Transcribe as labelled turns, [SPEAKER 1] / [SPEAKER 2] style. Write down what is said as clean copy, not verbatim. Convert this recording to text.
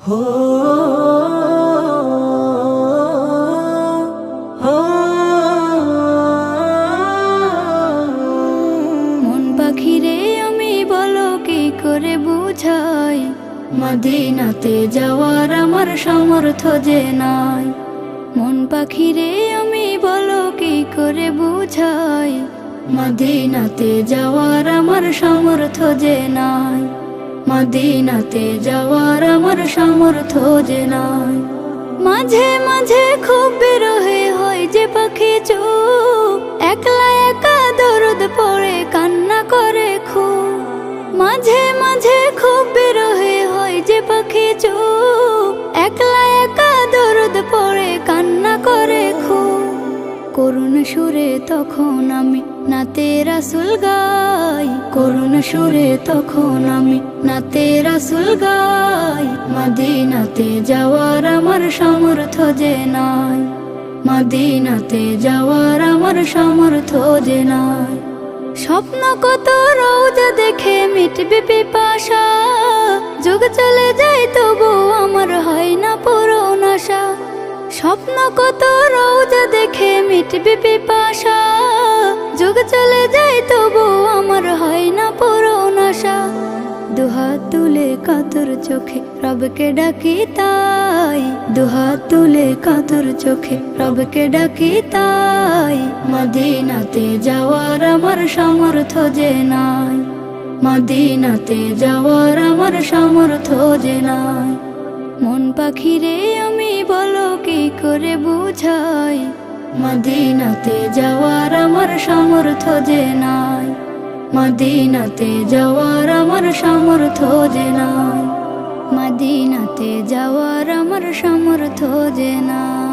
[SPEAKER 1] হো হো
[SPEAKER 2] মন পাখিরে আমি বলো কি করে বুঝাই, মদিনাতে যাওয়ার আমার সামর্থ্য যে নাই। মন পাখিরে আমি বলো কি করে বুঝাই, মদিনাতে যাওয়ার আমার সামর্থ্য যে নাই। মদিনাতে যাওয়ার আমার সামর্থ্য যে নাই। মাঝে মাঝে খুব বিরহে হয় যে পাখি চুপ, একলা একা দরদ পড়ে কান্না করে খুব। মাঝে মাঝে খুব বিরহে হয় যে পাখি চুপ, একলা একা দরদ পড়ে কান্না করে খুব। করুণ সুরে তখন আমি নাতে রাসূল গাই, করুণ সুরে তখন আমি নাতে রাসূল গাই। মদিনাতে যাওয়ার আমার সামর্থ্য যে নাই, মদিনাতে যাওয়ার আমার সামর্থ্য যে নাই। স্বপ্ন কত রোজা দেখে মিটবে পিপাসা, যুগ চলে যায় তবু আমার হয় না পূরণ আশা। স্বপ্ন কত রোজা দেখে মিটবে পিপাসা, যুগ চলে যায় তবু আমার হয় না পূরণ আশা। দুহাত তুলে কাতর চোখে রবকে ডাকি তাই, দুহাত তুলে কাতর চোখে রবকে ডাকি তাই। মদিনাতে যাওয়ার আমার সামর্থ্য যে নাই, মদিনাতে যাওয়ার আমার সামর্থ্য যে নাই। মন পাখিরে আমি বলো কি করে বুঝাই, মদিনাতে যাওয়ার আমার সামর্থ্য যে নাই। মদিনাতে যাওয়ার আমার সামর্থ্য যে নাই, মদিনাতে যাওয়ার আমার সামর্থ্য যে নাই।